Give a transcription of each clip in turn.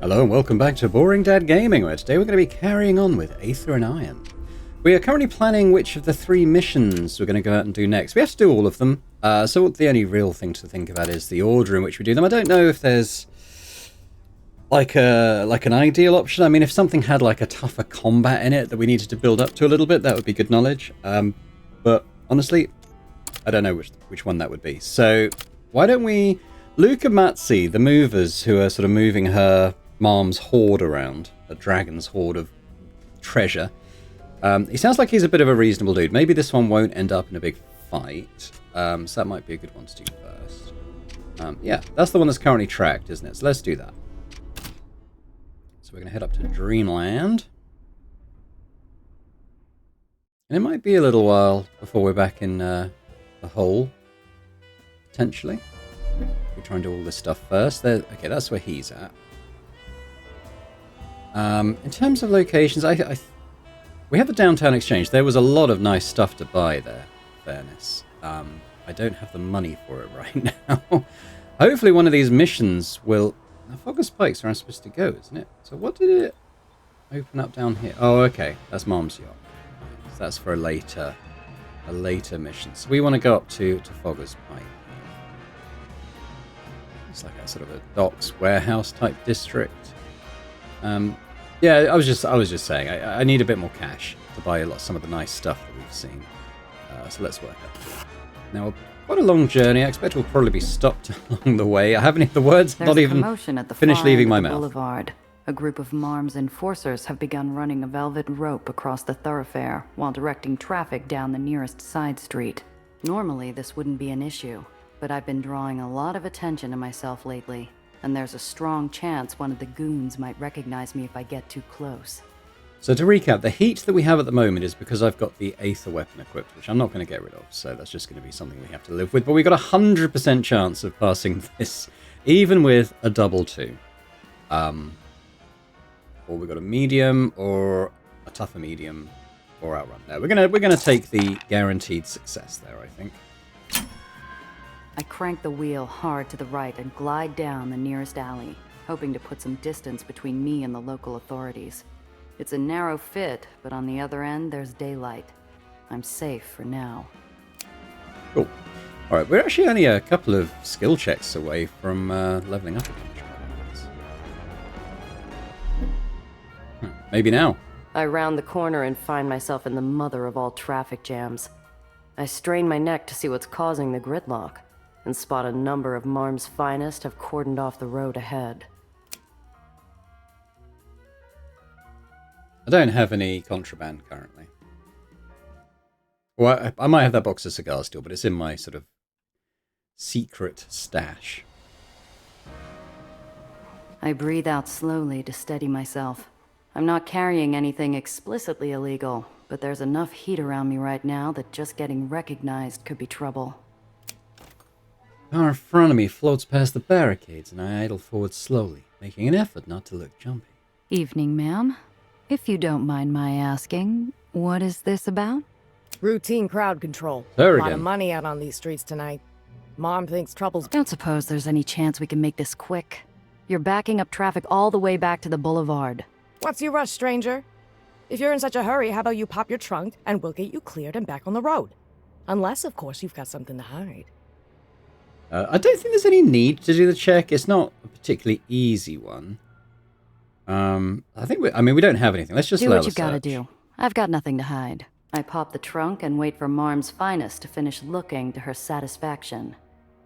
Hello and welcome back to Boring Dad Gaming, where today we're going to be carrying on with Aether Iron. We are currently planning which of the 3 missions we're going to go out and do next. We have to do all of them, so the only real thing to think about is the order in which we do them. I don't know if there's like an ideal option. I mean, if something had like a tougher combat in it that we needed to build up to a little bit, that would be good knowledge. But honestly, I don't know which one that would be. So why don't we... Luke and Matsi, the movers who are sort of moving her mom's hoard around, a dragon's hoard of treasure. He sounds like he's a bit of a reasonable dude. Maybe this one won't end up in a big fight, so that might be a good one to do first. Yeah, that's the one that's currently tracked, isn't it? So let's do that. So we're going to head up to Dreamland. And it might be a little while before we're back in the hole, potentially. We try and do all this stuff first. Okay, that's where he's at. In terms of locations, we have the downtown exchange. There was a lot of nice stuff to buy there, in fairness. I don't have the money for it right now. Hopefully one of these missions will... Now, Fogger Spike's where I'm supposed to go, isn't it? So what did it open up down here? Oh, okay. That's Mom's yacht. So that's for a later mission. So we want to go up to Fogger's Pike. It's like a sort of a docks warehouse type district. Yeah, I was just saying I need a bit more cash to buy some of the nice stuff that we've seen. So let's work up to it. Now, quite a long journey. I expect we'll probably be stopped along the way. I haven't the words There's not even finished leaving my mouth. Boulevard. A group of Marm's enforcers have begun running a velvet rope across the thoroughfare while directing traffic down the nearest side street. Normally, this wouldn't be an issue, but I've been drawing a lot of attention to myself lately, and there's a strong chance one of the goons might recognize me if I get too close. So to recap, the heat that we have at the moment is because I've got the Aether weapon equipped, which I'm not going to get rid of, so that's just going to be something we have to live with. But we've got a 100% chance of passing this, even with a double 2. Or we've got a medium, or a tougher medium, or outrun. No, we're gonna take the guaranteed success there, I think. I crank the wheel hard to the right and glide down the nearest alley, hoping to put some distance between me and the local authorities. It's a narrow fit, but on the other end, there's daylight. I'm safe for now. Cool. Alright, we're actually only a couple of skill checks away from leveling up a bunch. Maybe now. I round the corner and find myself in the mother of all traffic jams. I strain my neck to see what's causing the gridlock, and spot a number of Marm's finest have cordoned off the road ahead. I don't have any contraband currently. Well, I might have that box of cigars still, but it's in my sort of secret stash. I breathe out slowly to steady myself. I'm not carrying anything explicitly illegal, but there's enough heat around me right now that just getting recognized could be trouble. The car in front of me floats past the barricades, and I idle forward slowly, making an effort not to look jumpy. Evening, ma'am. If you don't mind my asking, what is this about? Routine crowd control. There A lot again. of money out on these streets tonight. Mom thinks trouble's... Don't suppose there's any chance we can make this quick. You're backing up traffic all the way back to the boulevard. What's your rush, stranger? If you're in such a hurry, how about you pop your trunk and we'll get you cleared and back on the road? Unless, of course, you've got something to hide. I don't think there's any need to do the check. It's not a particularly easy one. I think we don't have anything. Let's just do allow what the you've got to search. do. I've got nothing to hide. I pop the trunk and wait for Marm's finest to finish looking to her satisfaction.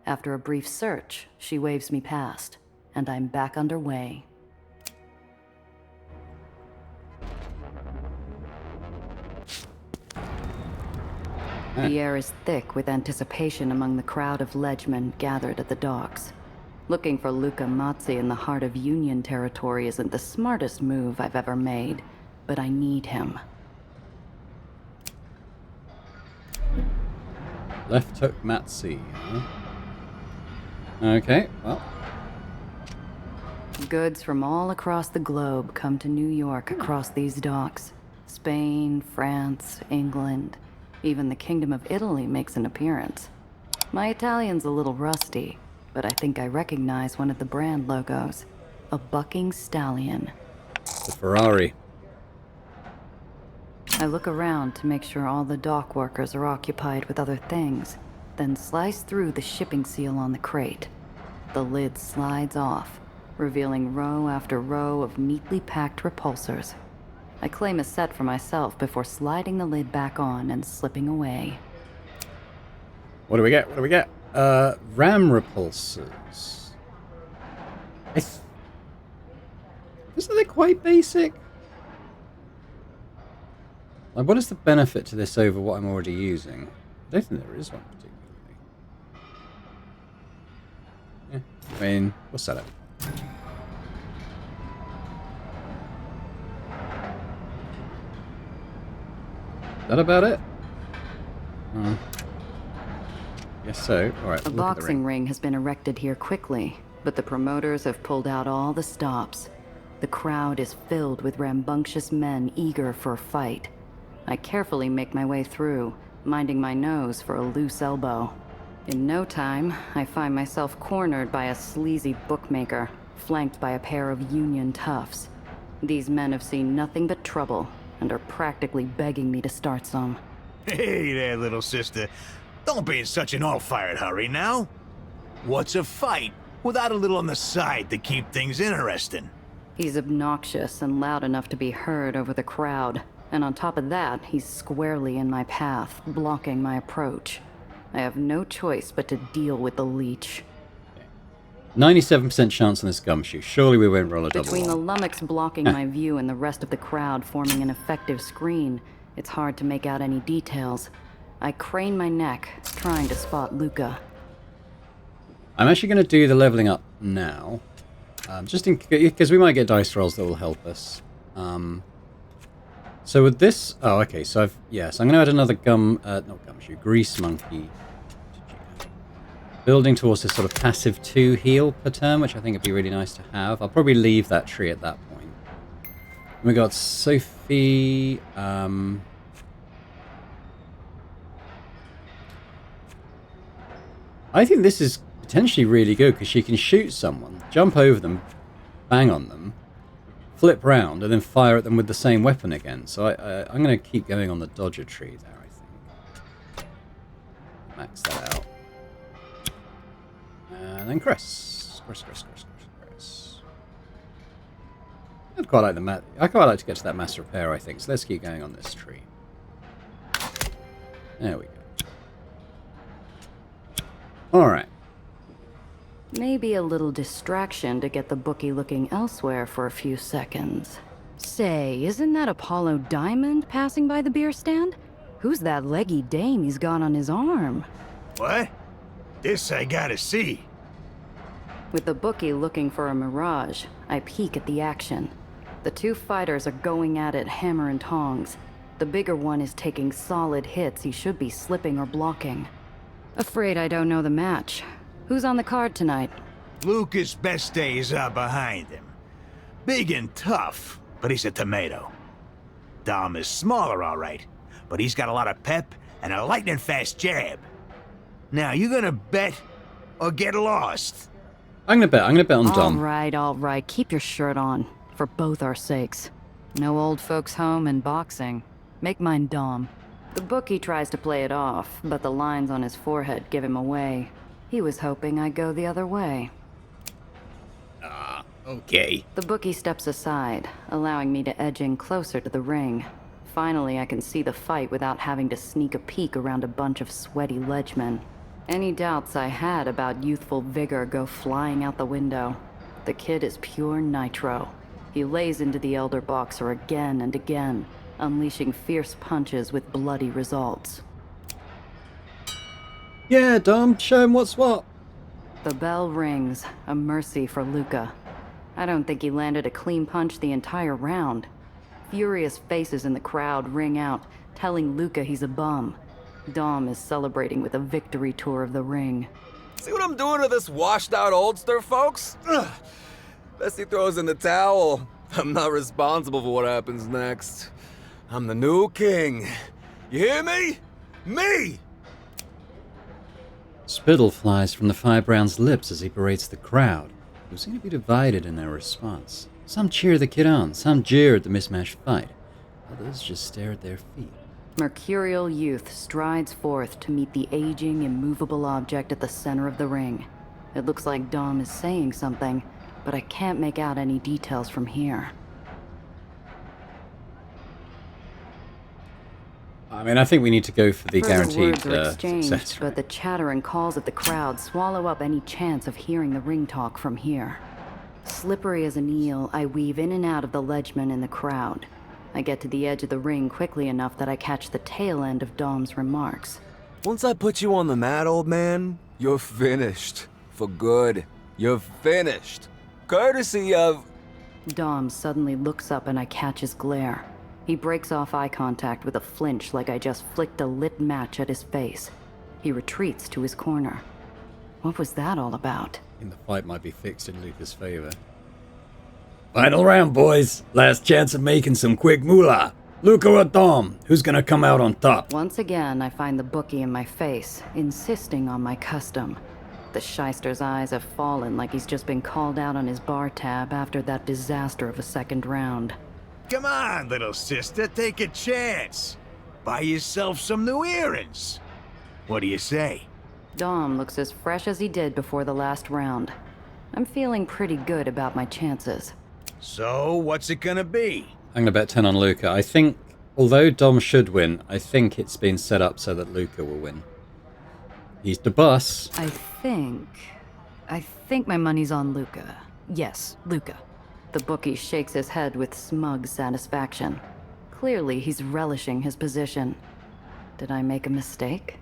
After a brief search, she waves me past, and I'm back underway. The air is thick with anticipation among the crowd of ledgemen gathered at the docks. Looking for Luca Mazzi in the heart of Union territory isn't the smartest move I've ever made, but I need him. Left hook Matsi, huh? Okay, well. Goods from all across the globe come to New York across these docks. Spain, France, England, even the Kingdom of Italy makes an appearance. My Italian's a little rusty, but I think I recognize one of the brand logos. a bucking stallion. The Ferrari. I look around to make sure all the dock workers are occupied with other things, then slice through the shipping seal on the crate. The lid slides off, revealing row after row of neatly packed repulsors. I claim a set for myself before sliding the lid back on and slipping away. What do we get? What do we get? RAM repulsors. Isn't they quite basic? Like, what is the benefit to this over what I'm already using? I don't think there is one particularly. Yeah, I mean, we'll set it. Is that about it? Guess so. Alright, A boxing ring has been erected here quickly, but the promoters have pulled out all the stops. The crowd is filled with rambunctious men eager for a fight. I carefully make my way through, minding my nose for a loose elbow. In no time, I find myself cornered by a sleazy bookmaker, flanked by a pair of Union toughs. These men have seen nothing but trouble, and are practically begging me to start some. Hey there, little sister. Don't be in such an all-fired hurry now. What's a fight without a little on the side to keep things interesting? He's obnoxious and loud enough to be heard over the crowd, and on top of that, he's squarely in my path, blocking my approach. I have no choice but to deal with the leech. 97% chance on this gumshoe. Surely we won't roll a double. Between the lummox blocking my view and the rest of the crowd forming an effective screen, it's hard to make out any details. I crane my neck, trying to spot Luca. I'm actually going to do the leveling up now. Just in because we might get dice rolls that will help us. So with this... Oh, okay. So I'm going to add another not gumshoe, grease monkey. Building towards this sort of passive 2 heal per turn, which I think would be really nice to have. I'll probably leave that tree at that point. And we got Sophie... I think this is potentially really good because she can shoot someone, jump over them, bang on them, flip round, and then fire at them with the same weapon again. So I'm going to keep going on the dodger tree there, I think. Max that out. And then Chris. I'd quite like to get to that mass repair, I think. So let's keep going on this tree. There we go. Alright. Maybe a little distraction to get the bookie looking elsewhere for a few seconds. Say, isn't that Apollo Diamond passing by the beer stand? Who's that leggy dame he's got on his arm? What? This I gotta see. With the bookie looking for a mirage, I peek at the action. The two fighters are going at it hammer and tongs. The bigger one is taking solid hits he should be slipping or blocking. Afraid I don't know the match. Who's on the card tonight? Lucas' best days are behind him. Big and tough, but he's a tomato. Dom is smaller, all right, but he's got a lot of pep and a lightning-fast jab. Now, you gonna bet or get lost? I'm gonna bet on Dom. All right. Keep your shirt on, for both our sakes. No old folks home and boxing. Make mine Dom. The bookie tries to play it off, but the lines on his forehead give him away. He was hoping I'd go the other way. Okay. The bookie steps aside, allowing me to edge in closer to the ring. Finally, I can see the fight without having to sneak a peek around a bunch of sweaty ledgemen. Any doubts I had about youthful vigor go flying out the window. The kid is pure nitro. He lays into the elder boxer again and again, unleashing fierce punches with bloody results. Yeah, Dom, show him what's what. The bell rings, a mercy for Luca. I don't think he landed a clean punch the entire round. Furious faces in the crowd ring out, telling Luca he's a bum. Dom is celebrating with a victory tour of the ring. See what I'm doing to this washed-out oldster, folks? Ugh. Best he throws in the towel. I'm not responsible for what happens next. I'm the new king. You hear me? Me! Spittle flies from the Firebrand's lips as he berates the crowd. who seem to be divided in their response. Some cheer the kid on, some jeer at the mismatched fight. Others just stare at their feet. Mercurial youth strides forth to meet the aging, immovable object at the center of the ring. It looks like Dom is saying something, but I can't make out any details from here. I mean, I think we need to go for the Further guaranteed words are exchanged, success but rate. the chatter and calls of the crowd swallow up any chance of hearing the ring talk from here. Slippery as an eel, I weave in and out of the ledgemen in the crowd. I get to the edge of the ring quickly enough that I catch the tail end of Dom's remarks. Once I put you on the mat, old man, you're finished. For good. You're finished. Courtesy of... Dom suddenly looks up and I catch his glare. He breaks off eye contact with a flinch like I just flicked a lit match at his face. He retreats to his corner. What was that all about? I think the fight might be fixed in Luca's favor. Final round, boys. Last chance of making some quick moolah. Luca or Dom, who's gonna come out on top? Once again, I find the bookie in my face, insisting on my custom. The shyster's eyes have fallen like he's just been called out on his bar tab after that disaster of a second round. Come on, little sister, take a chance. Buy yourself some new earrings. What do you say? Dom looks as fresh as he did before the last round. I'm feeling pretty good about my chances. So, what's it gonna be? I'm gonna bet 10 on Luca. I think, although Dom should win, I think it's been set up so that Luca will win. He's the boss. I think my money's on Luca. Yes, Luca. The bookie shakes his head with smug satisfaction. Clearly, he's relishing his position. Did I make a mistake?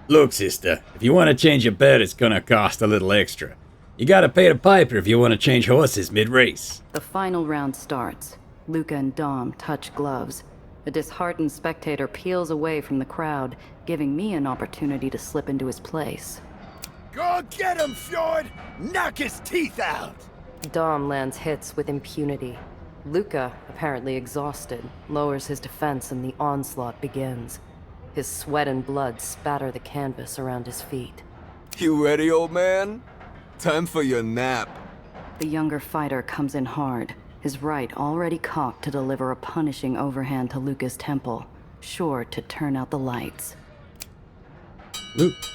Look, sister, if you want to change your bet, it's gonna cost a little extra. You gotta pay the piper if you want to change horses mid-race. The final round starts. Luca and Dom touch gloves. A disheartened spectator peels away from the crowd, giving me an opportunity to slip into his place. Go get him, Fjord! Knock his teeth out! Dom lands hits with impunity. Luca, apparently exhausted, lowers his defense and the onslaught begins. His sweat and blood spatter the canvas around his feet. You ready, old man? Time for your nap. The younger fighter comes in hard, his right already cocked to deliver a punishing overhand to Luca's temple, sure to turn out the lights.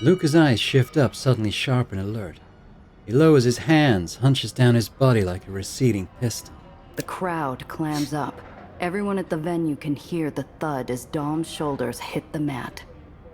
Luca's eyes shift up, suddenly sharp and alert. He lowers his hands, hunches down his body like a receding piston. The crowd clams up. Everyone at the venue can hear the thud as Dom's shoulders hit the mat.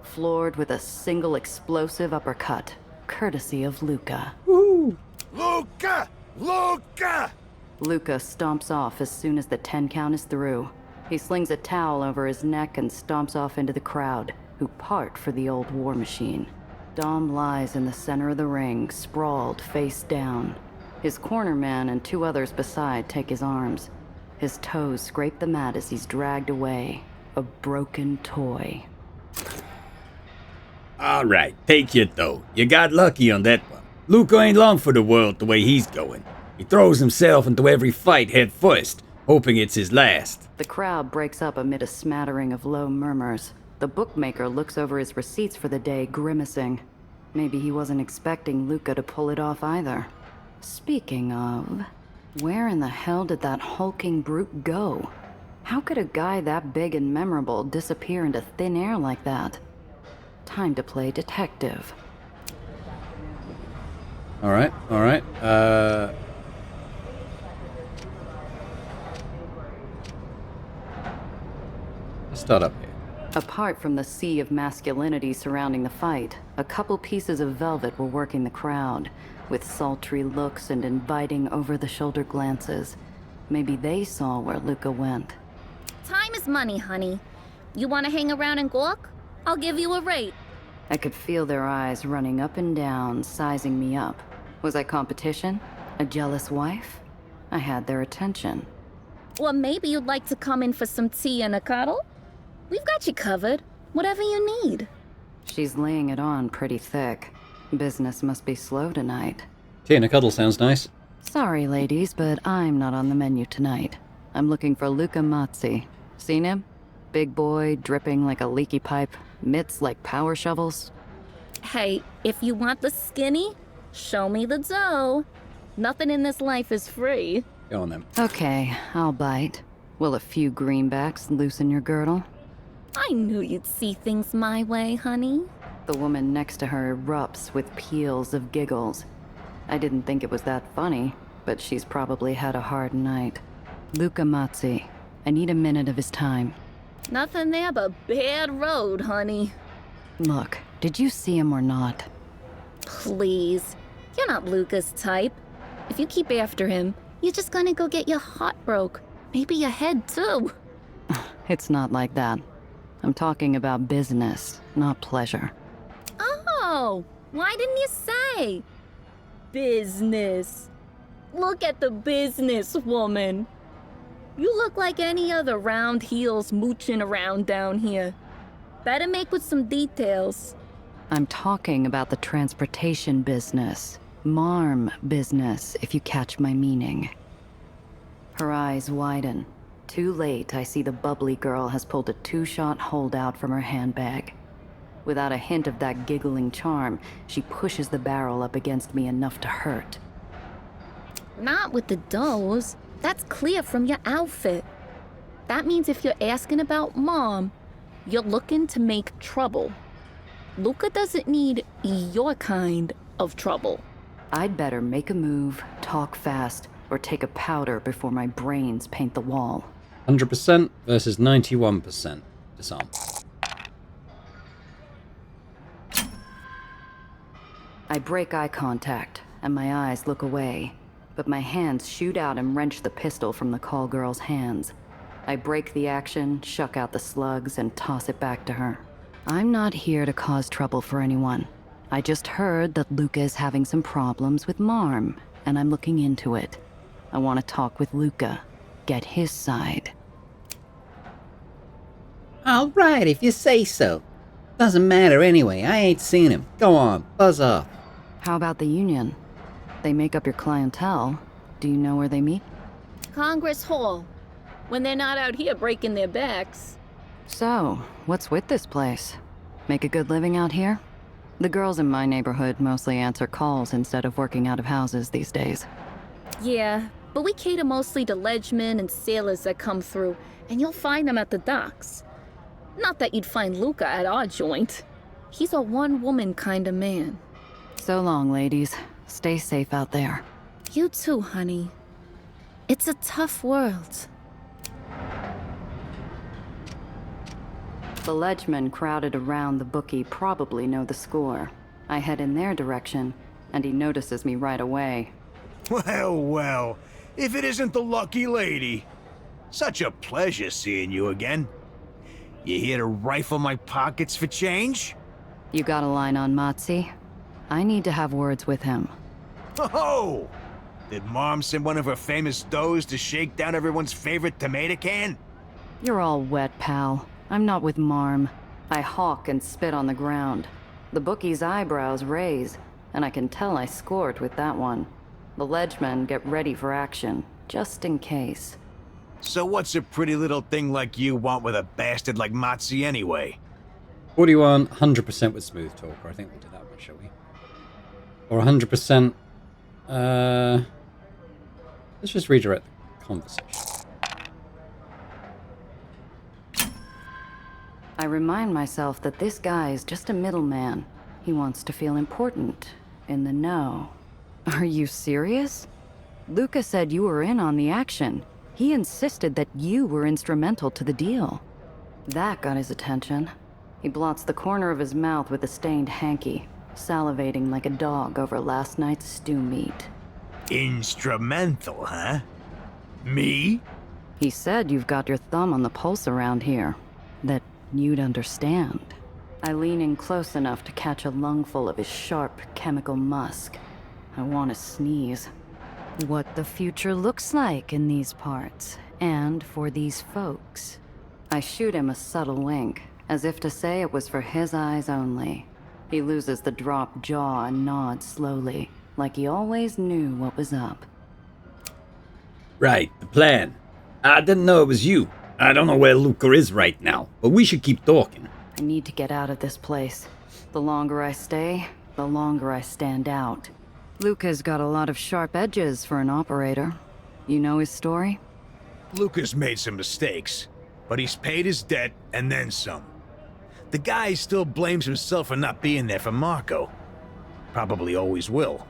Floored with a single explosive uppercut, courtesy of Luca. Luca! Luca! Luca stomps off as soon as the 10 count is through. He slings a towel over his neck and stomps off into the crowd, who part for the old war machine. Dom lies in the center of the ring, sprawled face down. His corner man and 2 others beside take his arms. His toes scrape the mat as he's dragged away, a broken toy. Alright, take it though. You got lucky on that one. Luca ain't long for the world the way he's going. He throws himself into every fight head first, hoping it's his last. The crowd breaks up amid a smattering of low murmurs. The bookmaker looks over his receipts for the day, grimacing. Maybe he wasn't expecting Luca to pull it off either. Speaking of, where in the hell did that hulking brute go? How could a guy that big and memorable disappear into thin air like that? Time to play detective. Alright. Let's start up here. Apart from the sea of masculinity surrounding the fight, a couple pieces of velvet were working the crowd, with sultry looks and inviting over-the-shoulder glances. Maybe they saw where Luca went. Time is money, honey. You want to hang around and gawk? I'll give you a rate. I could feel their eyes running up and down, sizing me up. Was I competition? A jealous wife? I had their attention. Or maybe you'd like to come in for some tea and a cuddle? We've got you covered. Whatever you need. She's laying it on pretty thick. Business must be slow tonight. Tea and a cuddle sounds nice. Sorry, ladies, but I'm not on the menu tonight. I'm looking for Luca Mazzi. Seen him? Big boy, dripping like a leaky pipe, mitts like power shovels. Hey, if you want the skinny, show me the dough. Nothing in this life is free. Go on then. Okay, I'll bite. Will a few greenbacks loosen your girdle? I knew you'd see things my way, honey. The woman next to her erupts with peals of giggles. I didn't think it was that funny, but she's probably had a hard night. Luca Mazzi. I need a minute of his time. Nothing there but bad road, honey. Look, did you see him or not? Please. You're not Luca's type. If you keep after him, you're just gonna go get your heart broke. Maybe your head, too. It's not like that. I'm talking about business, not pleasure. Oh, why didn't you say? Business. Look at the business woman. You look like any other round heels mooching around down here. Better make with some details. I'm talking about the transportation business. Marm business, if you catch my meaning. Her eyes widen. Too late, I see the bubbly girl has pulled a two-shot holdout from her handbag. Without a hint of that giggling charm, she pushes the barrel up against me enough to hurt. Not with the doors. That's clear from your outfit. That means if you're asking about Mom, you're looking to make trouble. Luca doesn't need your kind of trouble. I'd better make a move, talk fast, or take a powder before my brains paint the wall. 100% versus 91%. Disarm. I break eye contact, and my eyes look away, but my hands shoot out and wrench the pistol from the call girl's hands. I break the action, shuck out the slugs, and toss it back to her. I'm not here to cause trouble for anyone. I just heard that Luca is having some problems with Marm, and I'm looking into it. I want to talk with Luca, get his side. All right, if you say so. Doesn't matter anyway. I ain't seen him. Go on, buzz off. How about the Union? They make up your clientele. Do you know where they meet? Congress Hall. When they're not out here breaking their backs. So, what's with this place? Make a good living out here? The girls in my neighborhood mostly answer calls instead of working out of houses these days. Yeah, but we cater mostly to ledgemen and sailors that come through, and you'll find them at the docks. Not that you'd find Luca at our joint. He's a one-woman kind of man. So long, ladies. Stay safe out there. You too, honey. It's a tough world. The ledgemen crowded around the bookie probably know the score. I head in their direction, and he notices me right away. Well, well, if it isn't the lucky lady. Such a pleasure seeing you again. You here to rifle my pockets for change? You got a line on Mazzi? I need to have words with him. Oh! Did Mom send one of her famous doughs to shake down everyone's favorite tomato can? You're all wet, pal. I'm not with Marm. I hawk and spit on the ground. The bookie's eyebrows raise, and I can tell I scored with that one. The ledgemen get ready for action, just in case. So what's a pretty little thing like you want with a bastard like Mazzi anyway? 41, 100% with smooth talker. I think we'll do that one, shall we? Or 100%... let's just redirect the conversation. I remind myself that this guy is just a middleman. He wants to feel important, in the know. Are you serious? Luca said you were in on the action. He insisted that you were instrumental to the deal. That got his attention. He blots the corner of his mouth with a stained hanky, salivating like a dog over last night's stew meat. Instrumental, huh? Me? He said you've got your thumb on the pulse around here. That you'd understand. I lean in close enough to catch a lungful of his sharp chemical musk. I want to sneeze. What the future looks like in these parts, and for these folks. I shoot him a subtle wink, as if to say it was for his eyes only. He loses the dropped jaw and nods slowly, like he always knew what was up. Right, the plan. I didn't know it was you. I don't know where Luca is right now, but we should keep talking. I need to get out of this place. The longer I stay, the longer I stand out. Luca's got a lot of sharp edges for an operator. You know his story? Lucas made some mistakes, but he's paid his debt and then some. The guy still blames himself for not being there for Marco. Probably always will.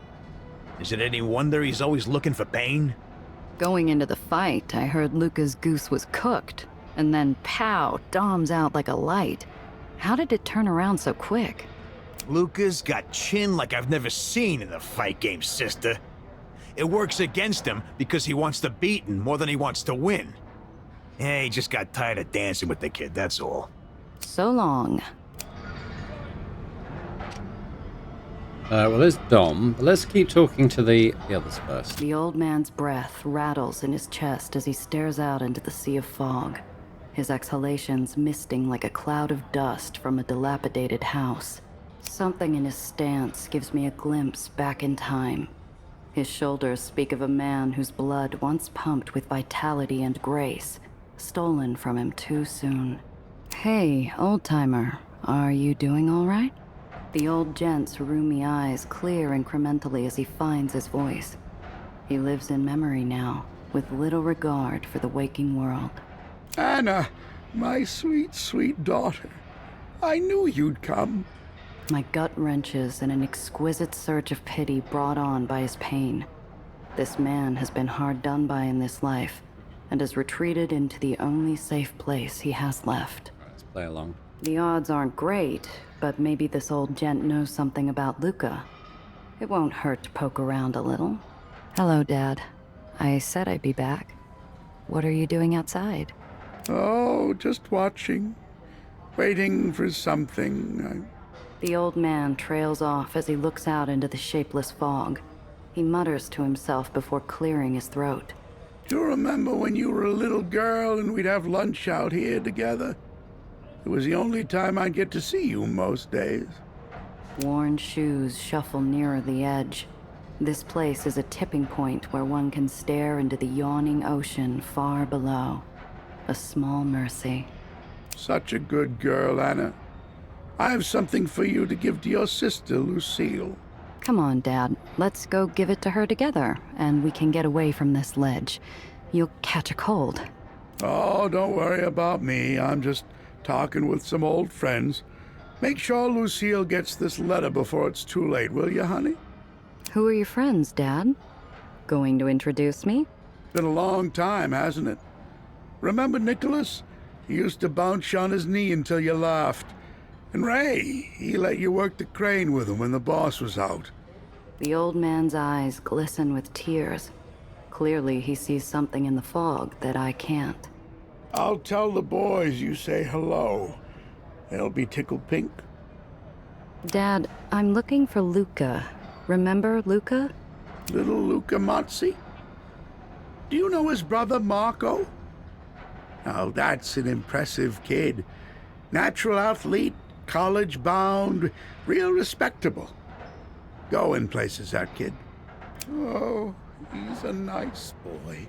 Is it any wonder he's always looking for pain? Going into the fight, I heard Luca's goose was cooked. And then pow, Dom's out like a light. How did it turn around so quick? Lucas got chin like I've never seen in the fight game, sister. It works against him because he wants to beat more than he wants to win. Yeah, he just got tired of dancing with the kid, that's all. So long. Well, there's Dom, but let's keep talking to the others first. The old man's breath rattles in his chest as he stares out into the sea of fog, his exhalations misting like a cloud of dust from a dilapidated house. Something in his stance gives me a glimpse back in time. His shoulders speak of a man whose blood once pumped with vitality and grace, stolen from him too soon. Hey, old-timer, are you doing all right? The old gent's roomy eyes clear incrementally as he finds his voice. He lives in memory now, with little regard for the waking world. Anna, my sweet, sweet daughter. I knew you'd come. My gut wrenches in an exquisite surge of pity brought on by his pain. This man has been hard done by in this life, and has retreated into the only safe place he has left. Let's play along. The odds aren't great, but maybe this old gent knows something about Luca. It won't hurt to poke around a little. Hello, Dad. I said I'd be back. What are you doing outside? Oh, just watching. Waiting for something. The old man trails off as he looks out into the shapeless fog. He mutters to himself before clearing his throat. Do you remember when you were a little girl and we'd have lunch out here together? It was the only time I'd get to see you most days. Worn shoes shuffle nearer the edge. This place is a tipping point where one can stare into the yawning ocean far below. A small mercy. Such a good girl, Anna. I have something for you to give to your sister, Lucille. Come on, Dad. Let's go give it to her together, and we can get away from this ledge. You'll catch a cold. Oh, don't worry about me. I'm just talking with some old friends. Make sure Lucille gets this letter before it's too late, will you, honey? Who are your friends, Dad? Going to introduce me? Been a long time, hasn't it? Remember Nicholas? He used to bounce you on his knee until you laughed. And Ray, he let you work the crane with him when the boss was out. The old man's eyes glisten with tears. Clearly, he sees something in the fog that I can't. I'll tell the boys you say hello. They'll be tickled pink. Dad, I'm looking for Luca. Remember Luca? Little Luca Mazzi? Do you know his brother Marco? Oh, that's an impressive kid. Natural athlete, college-bound, real respectable. Going places, that kid. Oh, he's a nice boy.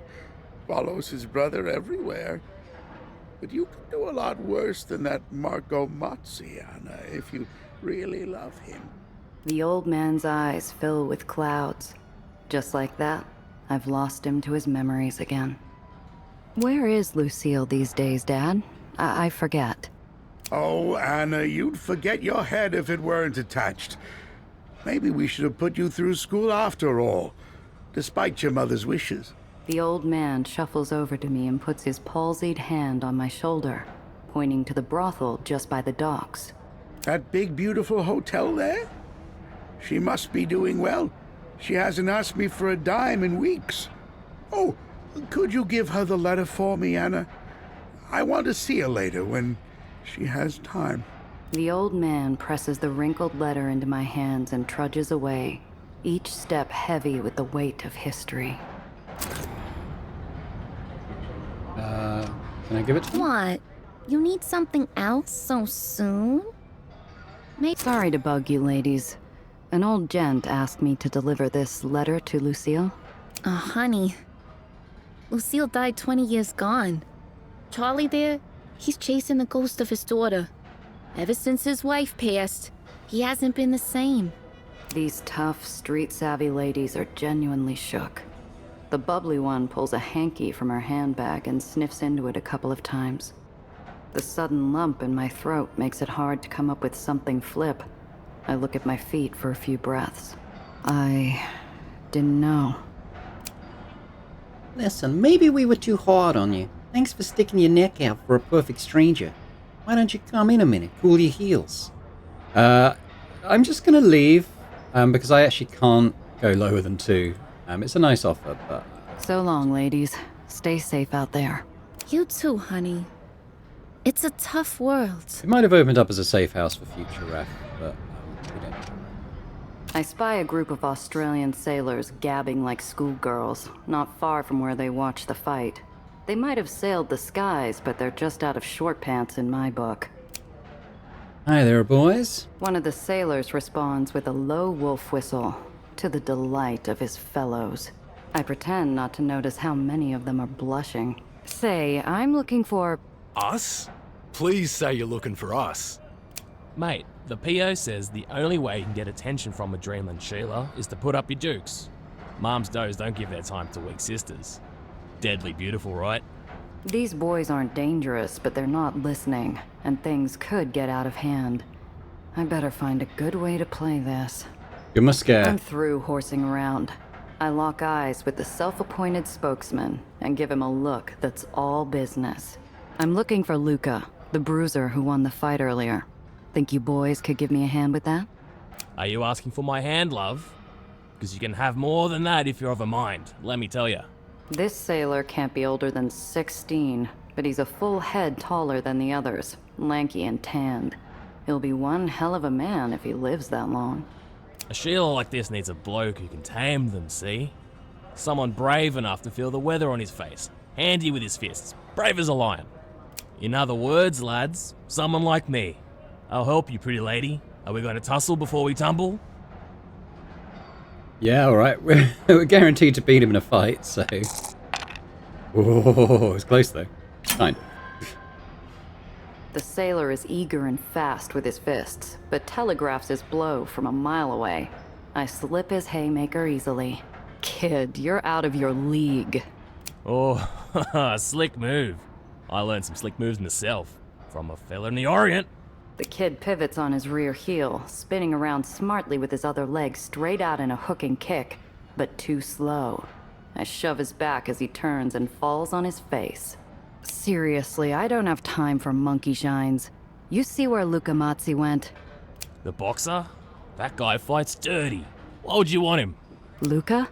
Follows his brother everywhere. But you could do a lot worse than that Marco Mazzi, Anna, if you really love him. The old man's eyes fill with clouds. Just like that, I've lost him to his memories again. Where is Lucille these days, Dad? I forget. Oh, Anna, you'd forget your head if it weren't attached. Maybe we should have put you through school after all, despite your mother's wishes. The old man shuffles over to me and puts his palsied hand on my shoulder, pointing to the brothel just by the docks. That big, beautiful hotel there? She must be doing well. She hasn't asked me for a dime in weeks. Oh, could you give her the letter for me, Anna? I want to see her later when she has time. The old man presses the wrinkled letter into my hands and trudges away, each step heavy with the weight of history. Can I give it to him? What? You need something else so soon? Sorry to bug you, ladies. An old gent asked me to deliver this letter to Lucille. Honey. Lucille died 20 years gone. Charlie there, he's chasing the ghost of his daughter. Ever since his wife passed, he hasn't been the same. These tough, street-savvy ladies are genuinely shook. The bubbly one pulls a hanky from her handbag and sniffs into it a couple of times. The sudden lump in my throat makes it hard to come up with something flip. I look at my feet for a few breaths. I didn't know. Listen, maybe we were too hard on you. Thanks for sticking your neck out for a perfect stranger. Why don't you come in a minute, cool your heels? I'm just gonna leave, because I actually can't go lower than 2. It's a nice offer, but... So long, ladies. Stay safe out there. You too, honey. It's a tough world. It might have opened up as a safe house for future ref, but we don't. I spy a group of Australian sailors gabbing like schoolgirls, not far from where they watch the fight. They might have sailed the skies, but they're just out of short pants in my book. Hi there, boys. One of the sailors responds with a low wolf whistle, to the delight of his fellows. I pretend not to notice how many of them are blushing. Say, I'm looking for... Us? Please say you're looking for us. Mate, the PO says the only way you can get attention from a Dreamland Sheila is to put up your dukes. Mom's does don't give their time to weak sisters. Deadly beautiful, right? These boys aren't dangerous, but they're not listening, and things could get out of hand. I better find a good way to play this. You must scare. I'm through horsing around. I lock eyes with the self-appointed spokesman and give him a look that's all business. I'm looking for Luca, the bruiser who won the fight earlier. Think you boys could give me a hand with that? Are you asking for my hand, love? Because you can have more than that if you're of a mind, let me tell you. This sailor can't be older than 16, but he's a full head taller than the others, lanky and tanned. He'll be one hell of a man if he lives that long. A Sheila like this needs a bloke who can tame them, see? Someone brave enough to feel the weather on his face, handy with his fists, brave as a lion. In other words, lads, someone like me. I'll help you, pretty lady. Are we going to tussle before we tumble? Yeah, alright. We're guaranteed to beat him in a fight, so... Whoa, it's close though. Kind of. The sailor is eager and fast with his fists, but telegraphs his blow from a mile away. I slip his haymaker easily. Kid, you're out of your league. Oh, slick move. I learned some slick moves myself, from a fella in the Orient. The kid pivots on his rear heel, spinning around smartly with his other leg straight out in a hooking kick, but too slow. I shove his back as he turns and falls on his face. Seriously, I don't have time for monkey shines. You see where Luca Mazzi went? The boxer? That guy fights dirty. Why would you want him? Luca?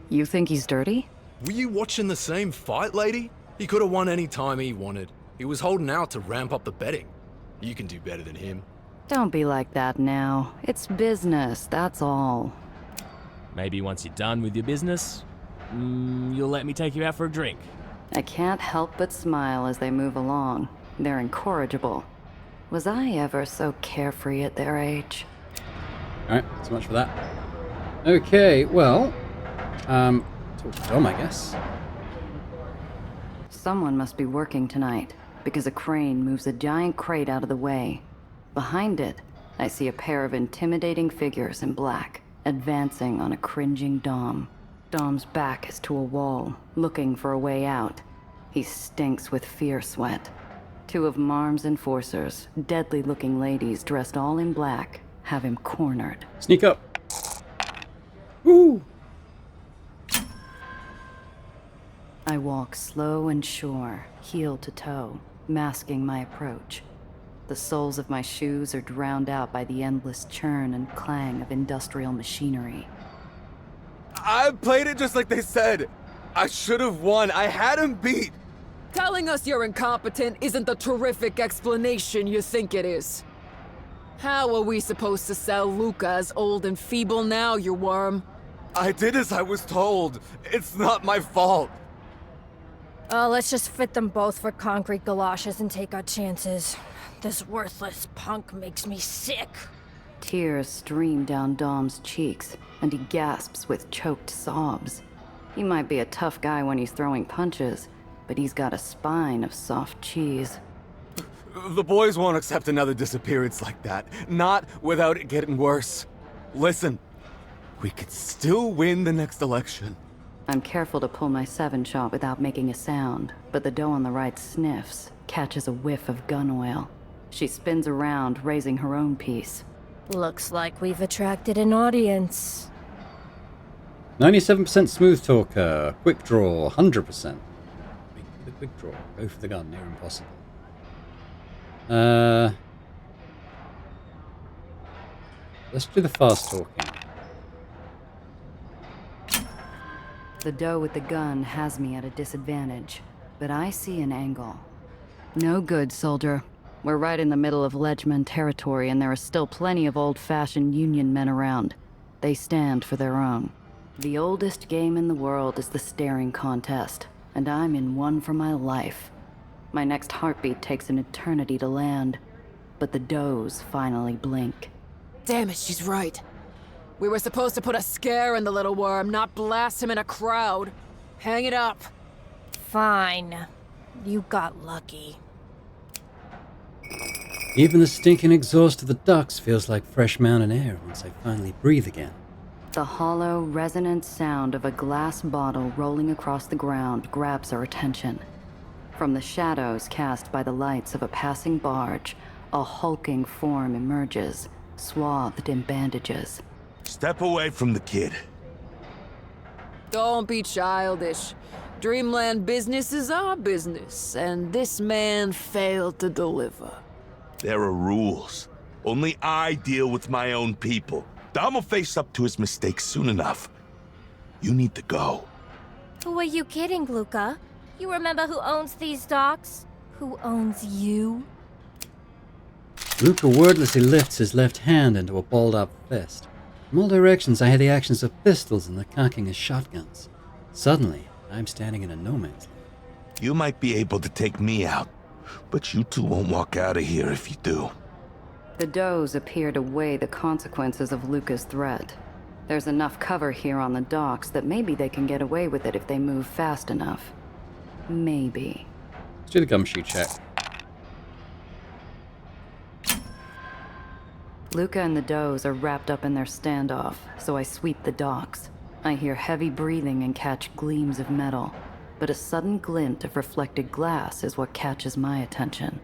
You think he's dirty? Were you watching the same fight, lady? He could have won any time he wanted. He was holding out to ramp up the betting. You can do better than him. Don't be like that now. It's business, that's all. Maybe once you're done with your business, you'll let me take you out for a drink. I can't help but smile as they move along. They're incorrigible. Was I ever so carefree at their age? Alright, so much for that. Okay, well... talk to Dom, I guess. Someone must be working tonight, because a crane moves a giant crate out of the way. Behind it, I see a pair of intimidating figures in black, advancing on a cringing Dom. Dom's back is to a wall, looking for a way out. He stinks with fear sweat. Two of Marm's enforcers, deadly-looking ladies dressed all in black, have him cornered. Sneak up. Woo! I walk slow and sure, heel to toe, masking my approach. The soles of my shoes are drowned out by the endless churn and clang of industrial machinery. I played it just like they said. I should have won. I had him beat. Telling us you're incompetent isn't the terrific explanation you think it is. How are we supposed to sell Luca as old and feeble now, you worm? I did as I was told. It's not my fault. Let's just fit them both for concrete galoshes and take our chances. This worthless punk makes me sick. Tears stream down Dom's cheeks, and he gasps with choked sobs. He might be a tough guy when he's throwing punches, but he's got a spine of soft cheese. The boys won't accept another disappearance like that. Not without it getting worse. Listen, We could still win the next election. I'm careful to pull my 7-shot without making a sound, but the doe on the right sniffs, catches a whiff of gun oil. She spins around, raising her own piece. Looks like we've attracted an audience. 97% smooth talker. Quick draw, 100%. The quick draw. Go for the gun, near impossible. Let's do the fast talking. The doe with the gun has me at a disadvantage, but I see an angle. No good, soldier. We're right in the middle of Ledgeman territory, and there are still plenty of old-fashioned Union men around. They stand for their own. The oldest game in the world is the staring contest, and I'm in one for my life. My next heartbeat takes an eternity to land, but the does finally blink. Damn it, she's right. We were supposed to put a scare in the little worm, not blast him in a crowd. Hang it up. Fine. You got lucky. Even the stinking exhaust of the ducks feels like fresh mountain air once I finally breathe again. The hollow, resonant sound of a glass bottle rolling across the ground grabs our attention. From the shadows cast by the lights of a passing barge, a hulking form emerges, swathed in bandages. Step away from the kid. Don't be childish. Dreamland business is our business, and this man failed to deliver. There are rules. Only I deal with my own people. Dom will face up to his mistakes soon enough. You need to go. Who are you kidding, Luca? You remember who owns these docks? Who owns you? Luca wordlessly lifts his left hand into a balled-up fist. From all directions I hear the actions of pistols and the cocking of shotguns. Suddenly, I'm standing in a no man's land. You might be able to take me out, but you two won't walk out of here if you do. The does appear to weigh the consequences of Luca's threat. There's enough cover here on the docks that maybe they can get away with it if they move fast enough. Maybe. Let's do the gumshoe check. Luca and the does are wrapped up in their standoff, so I sweep the docks. I hear heavy breathing and catch gleams of metal, but a sudden glint of reflected glass is what catches my attention.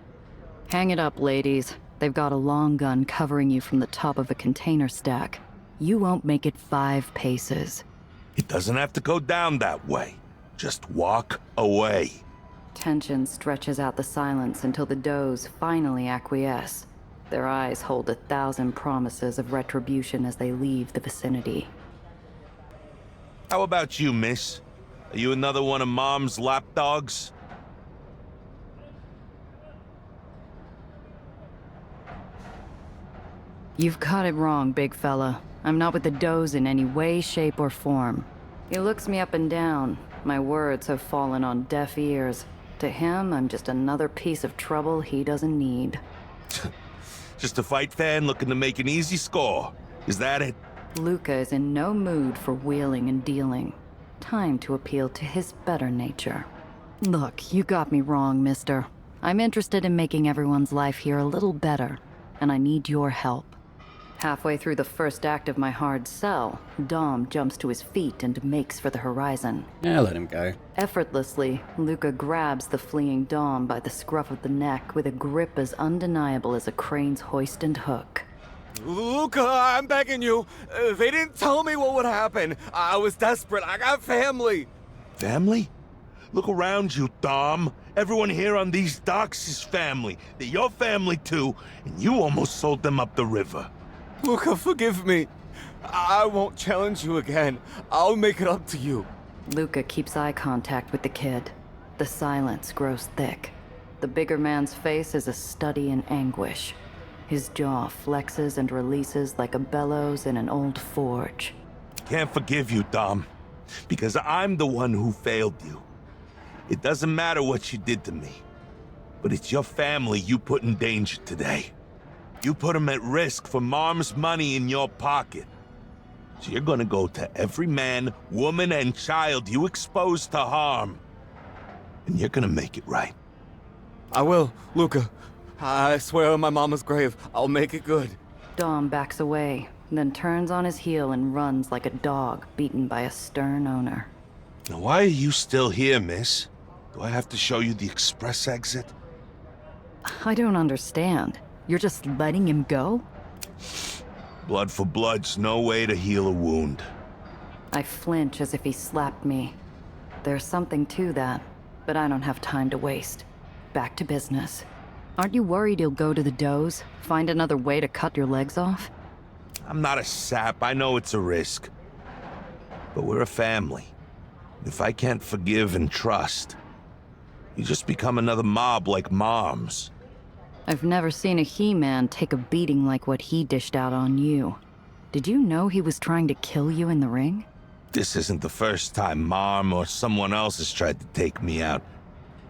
Hang it up, ladies. They've got a long gun covering you from the top of a container stack. You won't make it 5 paces. It doesn't have to go down that way. Just walk away. Tension stretches out the silence until the does finally acquiesce. Their eyes hold 1,000 promises of retribution as they leave the vicinity. How about you, miss? Are you another one of Mom's lapdogs? You've got it wrong, big fella. I'm not with the does in any way, shape, or form. He looks me up and down. My words have fallen on deaf ears. To him, I'm just another piece of trouble he doesn't need. Just a fight fan looking to make an easy score. Is that it? Luca is in no mood for wheeling and dealing. Time to appeal to his better nature. Look, you got me wrong, mister. I'm interested in making everyone's life here a little better, and I need your help. Halfway through the first act of my hard sell, Dom jumps to his feet and makes for the horizon. Yeah, let him go. Effortlessly, Luca grabs the fleeing Dom by the scruff of the neck with a grip as undeniable as a crane's hoist and hook. Luca, I'm begging you. They didn't tell me what would happen. I was desperate. I got family. Family? Look around you, Dom. Everyone here on these docks is family. They're your family too, and you almost sold them up the river. Luca, forgive me. I won't challenge you again. I'll make it up to you. Luca keeps eye contact with the kid. The silence grows thick. The bigger man's face is a study in anguish. His jaw flexes and releases like a bellows in an old forge. Can't forgive you, Dom, because I'm the one who failed you. It doesn't matter what you did to me, but it's your family you put in danger today. You put them at risk for Mom's money in your pocket. So you're gonna go to every man, woman, and child you expose to harm. And you're gonna make it right. I will, Luca. I swear on my mama's grave, I'll make it good. Dom backs away, then turns on his heel and runs like a dog beaten by a stern owner. Now, why are you still here, miss? Do I have to show you the express exit? I don't understand. You're just letting him go? Blood for blood's no way to heal a wound. I flinch as if he slapped me. There's something to that, but I don't have time to waste. Back to business. Aren't you worried you'll go to the does? Find another way to cut your legs off? I'm not a sap, I know it's a risk. But we're a family. If I can't forgive and trust, you just become another mob like Moms. I've never seen a He-Man take a beating like what he dished out on you. Did you know he was trying to kill you in the ring? This isn't the first time Mom or someone else has tried to take me out.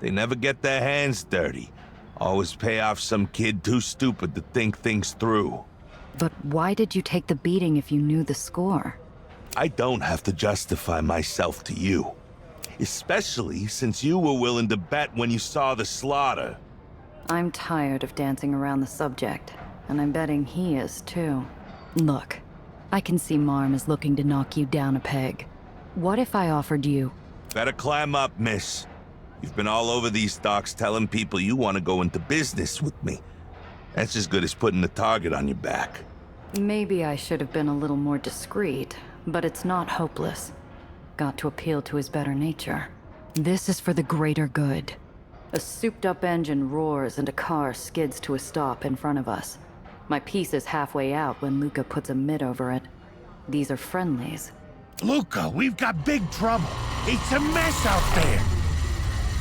They never get their hands dirty. Always pay off some kid too stupid to think things through. But why did you take the beating if you knew the score? I don't have to justify myself to you. Especially since you were willing to bet when you saw the slaughter. I'm tired of dancing around the subject, and I'm betting he is too. Look, I can see Marm is looking to knock you down a peg. What if I offered you? Better climb up, miss. You've been all over these docks telling people you want to go into business with me. That's as good as putting a target on your back. Maybe I should have been a little more discreet, but it's not hopeless. Got to appeal to his better nature. This is for the greater good. A souped-up engine roars and a car skids to a stop in front of us. My piece is halfway out when Luca puts a mitt over it. These are friendlies. Luca, we've got big trouble. It's a mess out there.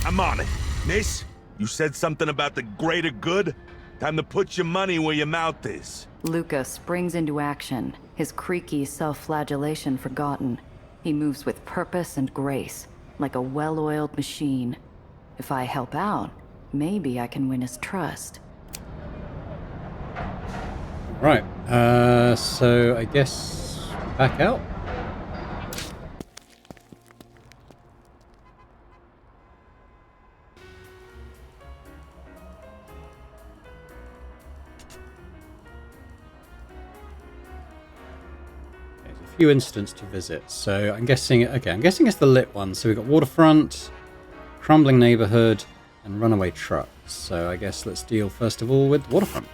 I'm on it. Miss, you said something about the greater good? Time to put your money where your mouth is. Luca springs into action, his creaky self-flagellation forgotten. He moves with purpose and grace, like a well-oiled machine. If I help out, maybe I can win his trust. Right, so I guess back out. There's a few incidents to visit, so I'm guessing, okay, I'm guessing it's the lit one. So we've got waterfront, crumbling neighborhood, and runaway trucks. So I guess let's deal first of all with waterfront.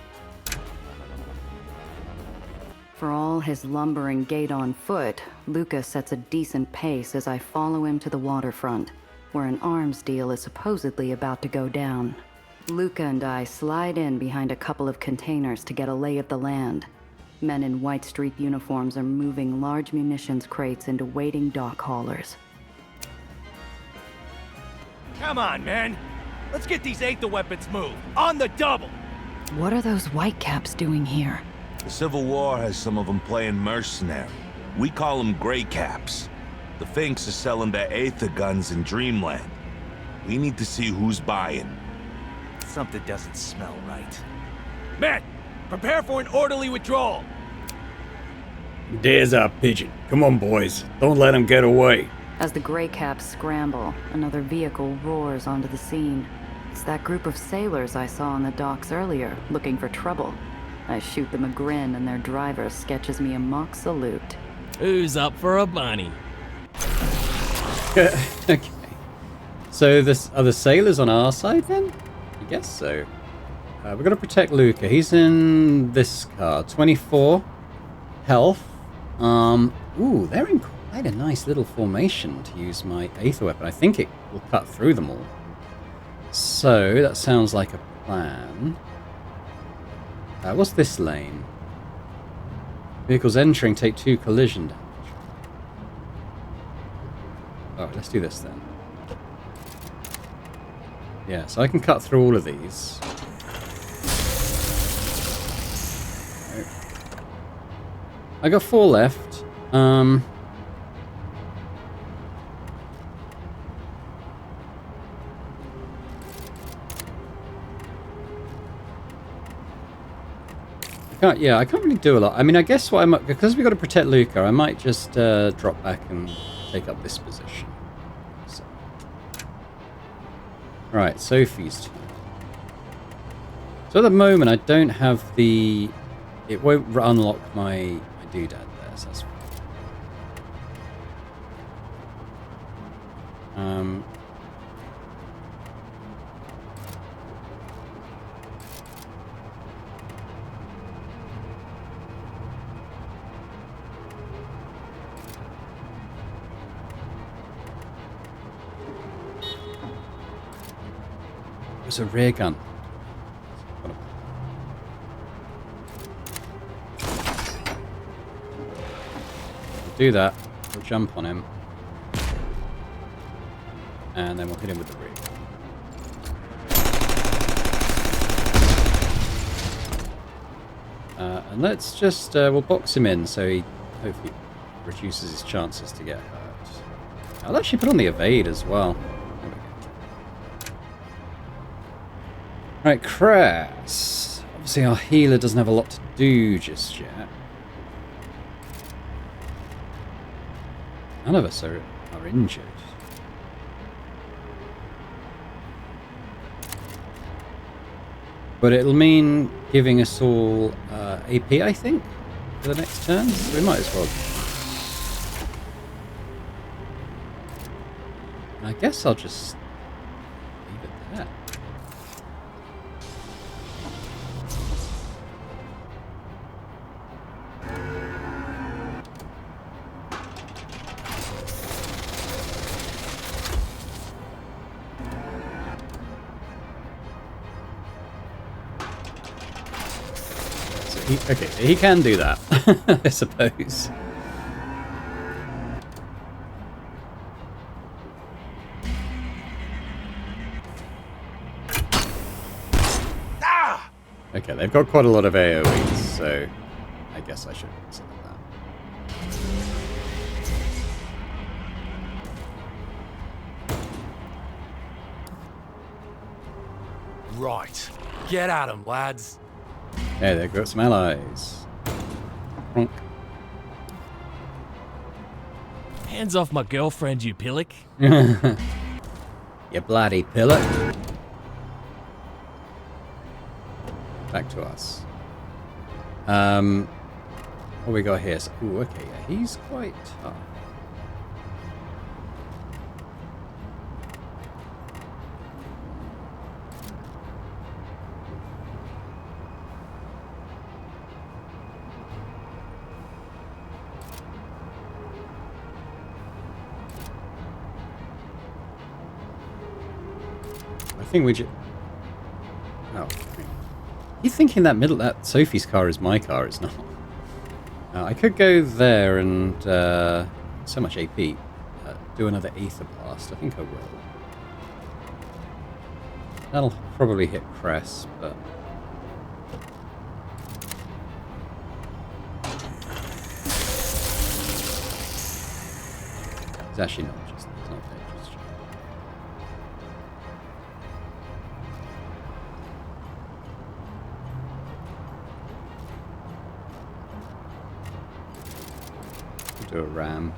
For all his lumbering gait on foot, Luca sets a decent pace as I follow him to the waterfront, where an arms deal is supposedly about to go down. Luca and I slide in behind a couple of containers to get a lay of the land. Men in white streak uniforms are moving large munitions crates into waiting dock haulers. Come on, man. Let's get these Aether weapons moved. On the double! What are those whitecaps doing here? The Civil War has some of them playing mercenary. We call them Grey Caps. The Finks are selling their Aether guns in Dreamland. We need to see who's buying. Something doesn't smell right. Men, prepare for an orderly withdrawal. There's our pigeon. Come on, boys. Don't let him get away. As the Grey Caps scramble, another vehicle roars onto the scene. It's that group of sailors I saw on the docks earlier, looking for trouble. I shoot them a grin and their driver sketches me a mock salute. Who's up for a bunny? Okay. So are the sailors on our side then? I guess so. We're going to protect Luca. He's in this car. 24 health. Ooh, they're in quite a nice little formation to use my Aether weapon. I think it will cut through them all. So that sounds like a plan. What's this lane? Vehicles entering take 2 collision damage. Oh, let's do this then. Yeah, so I can cut through all of these. I got 4 left. I can't really do a lot. I mean, I guess what I might, because we've got to protect Luca, I might just drop back and take up this position. So. Right, Sophie's turn. So at the moment, I don't have the... It won't unlock my doodad there, so that's fine. It's a rear gun. We'll do that. We'll jump on him. And then we'll hit him with the rear gun. And let's just, we'll box him in so he hopefully reduces his chances to get hurt. I'll actually put on the evade as well. Right, Cress. Obviously our healer doesn't have a lot to do just yet. None of us are injured. But it'll mean giving us all AP, I think, for the next turn. So we might as well. I guess I'll just leave it there. Okay, he can do that, I suppose. Okay, they've got quite a lot of AoEs, so I guess I should consider that. Right. Get at 'em, lads. Hey, they've got some allies. Pronk. Hands off my girlfriend, you pillock. You bloody pillock. Back to us. What we got here? So, ooh, okay, yeah, he's quite tough. I think we just... Oh. He's thinking that Sophie's car is my car, it's not. I could go there and... so much AP. Do another Aether Blast. I think I will. That'll probably hit Cress, but... It's actually not just... It's not dangerous. Do a ram.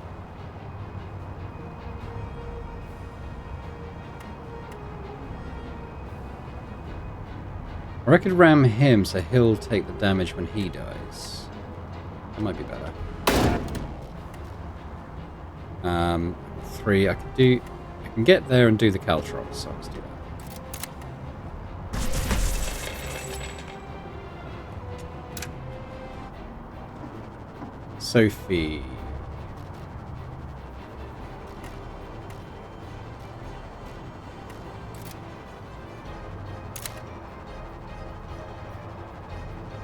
Or I could ram him so he'll take the damage when he dies. That might be better. 3, I can get there and do the Caltrops, so let's do that. Sophie.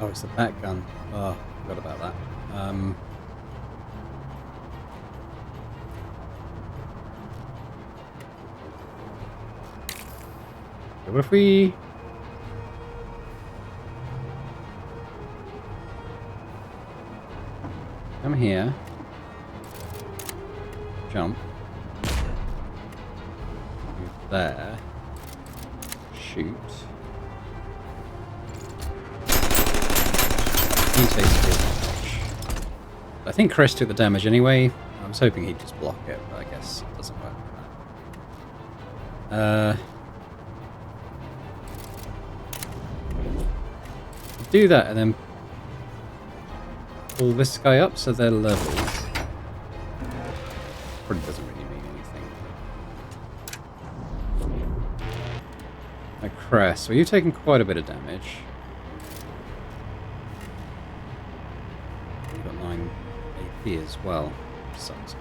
Oh, it's the back gun. Oh, forgot about that. What if we... come here. Jump. Move there. Shoot. He takes full damage. I think Chris took the damage anyway. I was hoping he'd just block it, but I guess it doesn't work. Do that and then pull this guy up so they're level. Probably doesn't really mean anything. Cress, well, you've taken quite a bit of damage. You've got 9 AP as well. Sucks.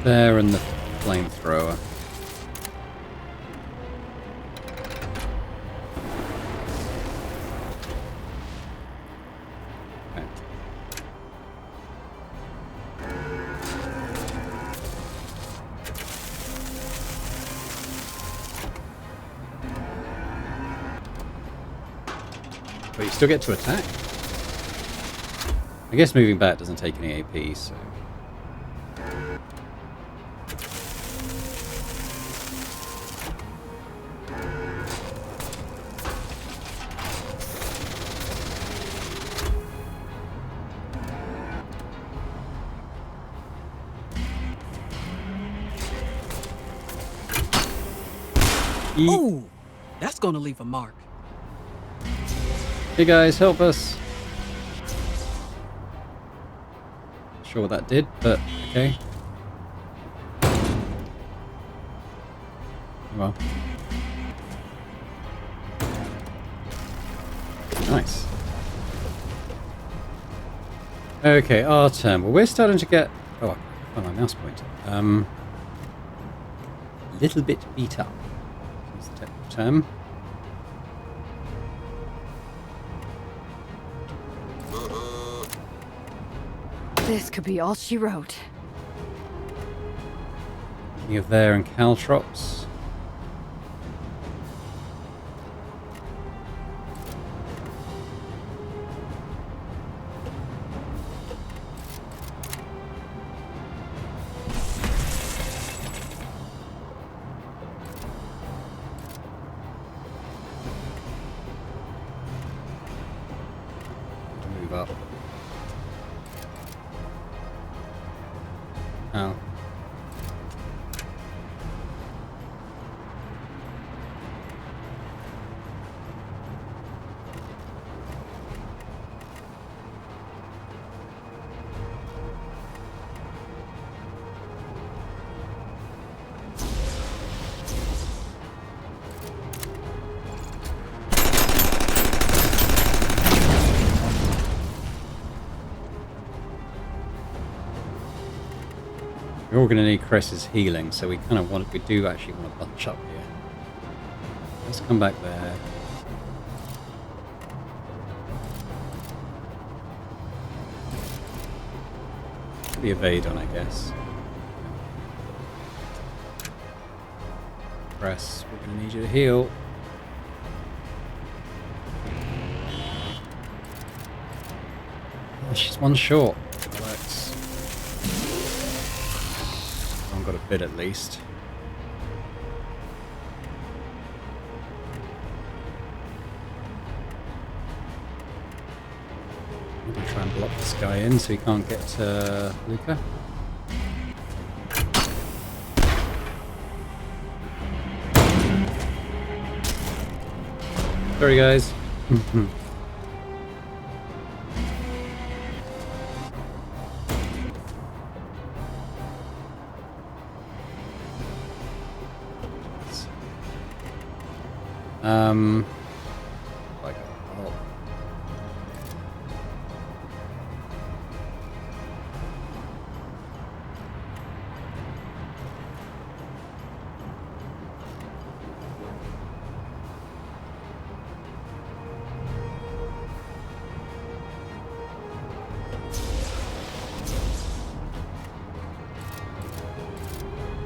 There and the flamethrower. Okay. But you still get to attack. I guess moving back doesn't take any AP, so... Ooh, that's gonna leave a mark. Hey guys, help us. Not sure what that did, but okay. Well. Nice. Okay, our turn. Well, we're starting to get... Oh, I found my mouse pointer. Little bit beat up. That's the technical term. This could be all she wrote. King of there and Caltrops. Move up. Oh. We're all going to need Cress's healing, so we kind of want, we do actually want to bunch up here. Let's come back there. Put the evade on, I guess. Cress, we're going to need you to heal. Oh, she's one short. Relax. I've got a bit at least. Maybe try and block this guy in so he can't get to Luca. Sorry guys. Like, oh.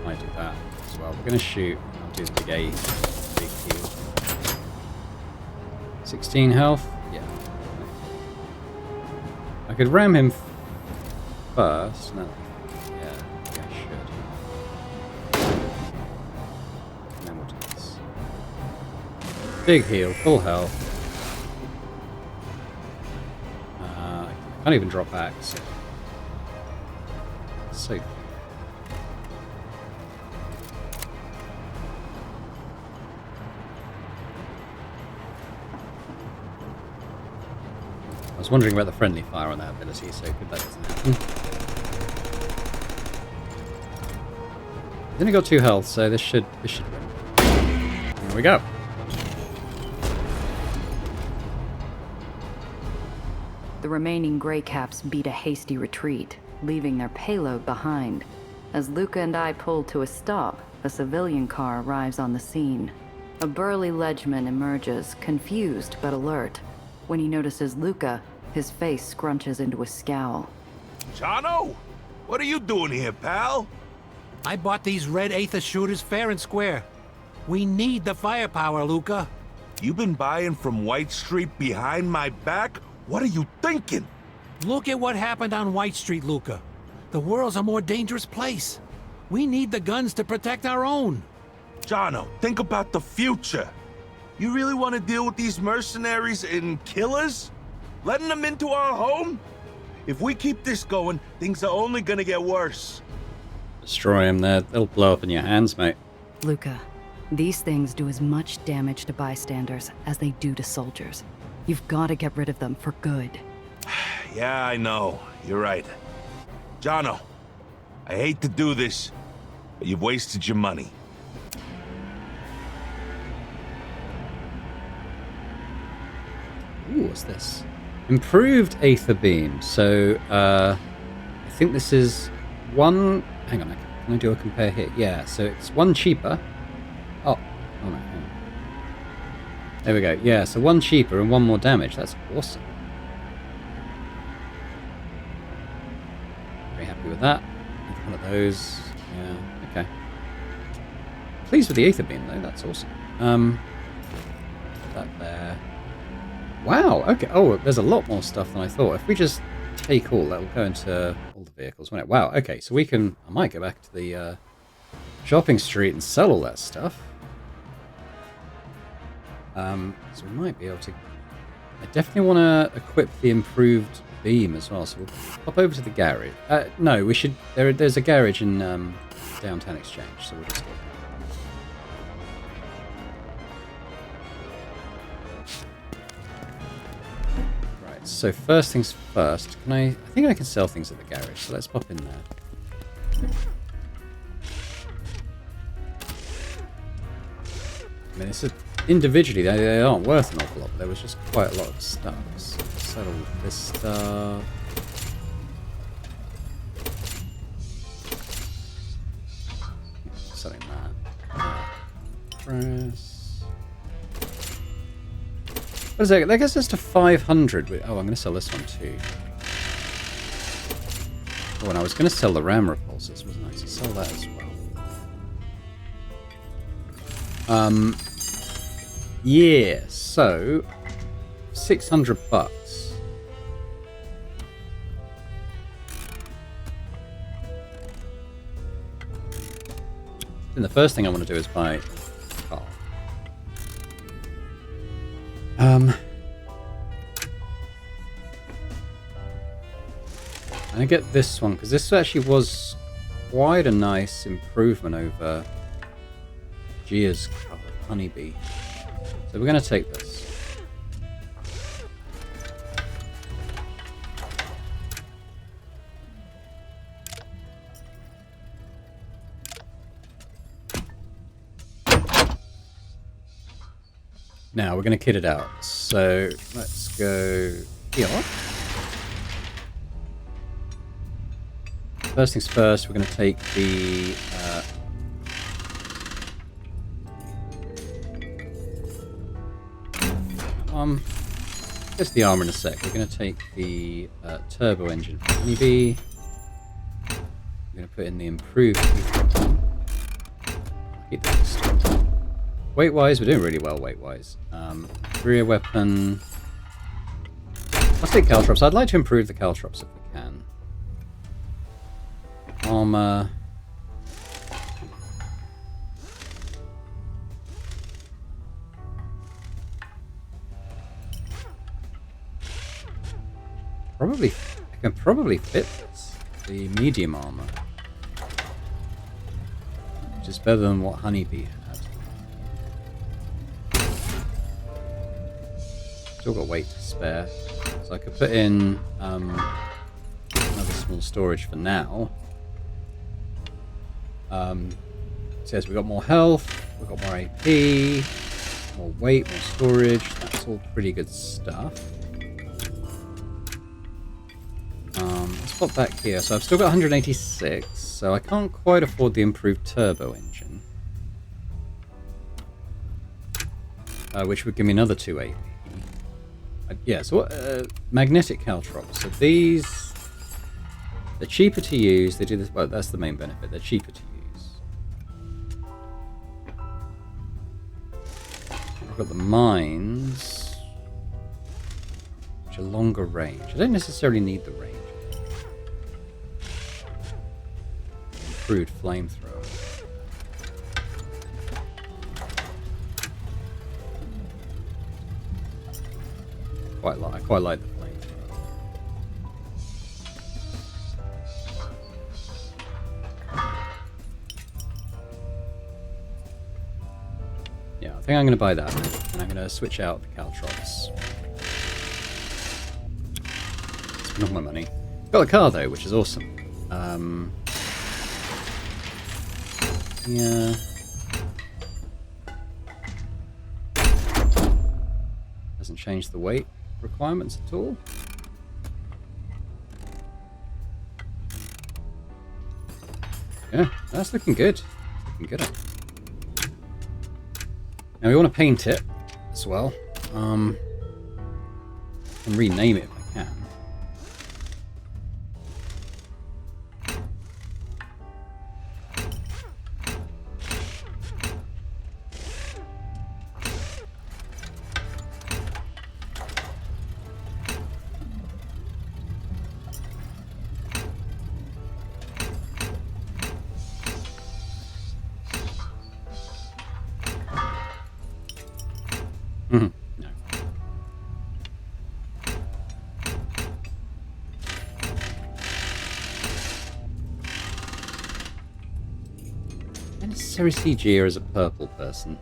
Might do that as well. We're going to shoot. I'll do the big A. 16 health? Yeah. I could ram him first. No. Yeah, I should. And then we'll do this. Big heal, full health. I Can't even drop back. So I was wondering about the friendly fire on that ability, so good that doesn't happen. He's only got 2 health, so this should win. There we go. The remaining Grey Caps beat a hasty retreat, leaving their payload behind. As Luca and I pull to a stop, a civilian car arrives on the scene. A burly ledgeman emerges, confused but alert. When he notices Luca, his face scrunches into a scowl. Jono? What are you doing here, pal? I bought these red Aether shooters fair and square. We need the firepower, Luca. You've been buying from White Street behind my back? What are you thinking? Look at what happened on White Street, Luca. The world's a more dangerous place. We need the guns to protect our own. Jono, think about the future. You really want to deal with these mercenaries and killers? Letting them into our home? If we keep this going, things are only gonna get worse. Destroy them, they'll blow up in your hands, mate. Luca, these things do as much damage to bystanders as they do to soldiers. You've got to get rid of them for good. Yeah, I know. You're right. Jono, I hate to do this, but you've wasted your money. Ooh, what's this? Improved Aether Beam. So, I think this is one... Hang on, can I do a compare here? Yeah, so it's one cheaper. Oh no, hang on. There we go. Yeah, so one cheaper and one more damage. That's awesome. Very happy with that. One of those. Yeah, okay. Pleased with the Aether Beam, though. That's awesome. Put that there. Wow, okay. Oh, there's a lot more stuff than I thought. If we just take all, that will go into all the vehicles, won't it? Wow, okay, so we can... I might go back to the shopping street and sell all that stuff. So we might be able to... I definitely want to equip the improved beam as well, so we'll pop over to the garage. No, we should... There's a garage in Downtown Exchange, so we'll just go. Right, so first things first, I think I can sell things at the garage, so let's pop in there. I mean, this is... Individually, they aren't worth an awful lot, but there was just quite a lot of stuff. So settle this stuff. Selling that. Press. What is that? That gets us to 500. Oh, I'm going to sell this one too. Oh, and I was going to sell the RAM repulsors, wasn't I? So sell that as well. Yeah, so $600. And the first thing I want to do is buy a car. And I get this one because this actually was quite a nice improvement over Gia's car, Honeybee. So we're going to take this. Now we're going to kit it out. So let's go here. First things first, we're going to take the... just the armor in a sec. We're going to take the turbo engine from Honeybee. We're going to put in the improved weight-wise, we're doing really well weight-wise. Rear weapon. Let's take caltrops. I'd like to improve the caltrops if we can. Armor. I can probably fit this. The medium armor. Which is better than what Honeybee had. Still got weight to spare. So I could put in another small storage for now. It says we've got more health, we've got more AP, more weight, more storage. That's all pretty good stuff. Let's pop back here. So I've still got 186, so I can't quite afford the improved turbo engine. Which would give me another 2 AP. Yeah, so what, magnetic caltrops. So these, they're cheaper to use. They do this. Well, that's the main benefit. They're cheaper to use. I've got the mines, which are longer range. I don't necessarily need the range. Improved flamethrower. I quite like the flamethrower. Yeah, I think I'm going to buy that, and I'm going to switch out the caltrops. Spend all my money. Got the car though, which is awesome. Yeah. Doesn't change the weight requirements at all. Yeah, that's looking good. Looking good. Now we want to paint it as well. And rename it if I can. No. Necessary CG as a purple person.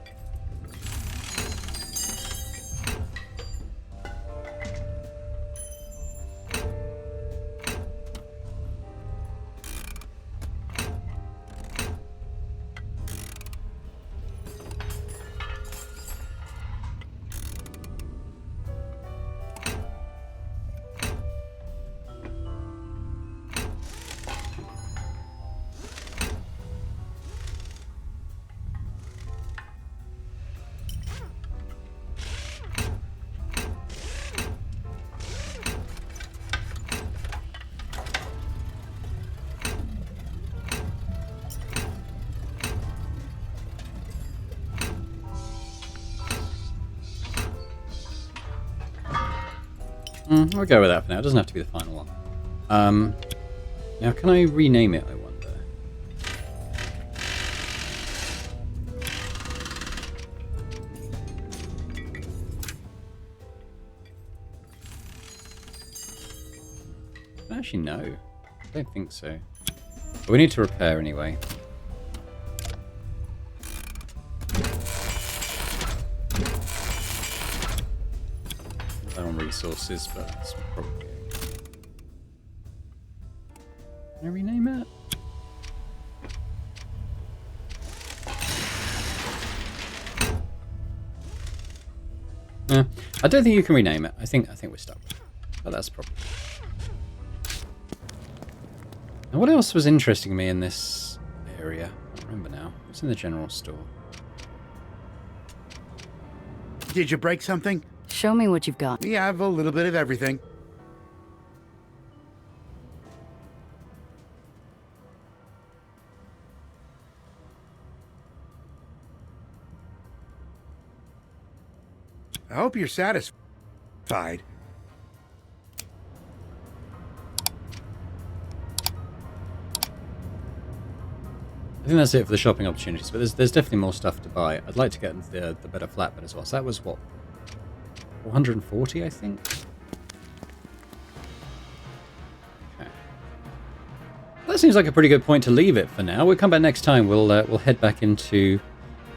I'll go with that for now. It doesn't have to be the final one. Now, can I rename it, I wonder? Actually, no. I don't think so. But we need to repair anyway. On resources, but that's probably. Can I rename it? I don't think you can rename it. I think we're stuck with it. But that's probably. Now, what else was interesting me in this area? I don't remember now. It's in the general store. Did you break something? Show me what you've got. We have a little bit of everything. I hope you're satisfied. I think that's it for the shopping opportunities, but there's definitely more stuff to buy. I'd like to get the better flatbed as well. So that was what? 440, I think. that seems like a pretty good point to leave it for now. We'll come back next time. We'll head back into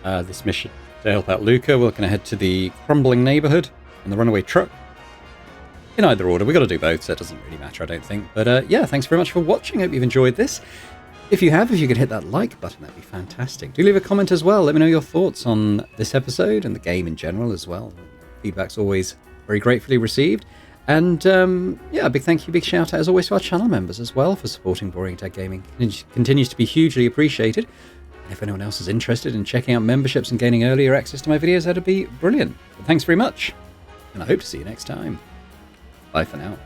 this mission to help out Luca. We're going to head to the crumbling neighborhood and the runaway truck. In either order, we've got to do both, so it doesn't really matter, I don't think. But yeah, thanks very much for watching. Hope you've enjoyed this. If you have, if you could hit that like button, that'd be fantastic. Do leave a comment as well. Let me know your thoughts on this episode and the game in general as well. Feedback's always very gratefully received. And yeah, a big thank you, big shout out as always to our channel members as well for supporting Boring Dad Gaming. It continues to be hugely appreciated. And if anyone else is interested in checking out memberships and gaining earlier access to my videos, that'd be brilliant. But thanks very much, and I hope to see you next time. Bye for now.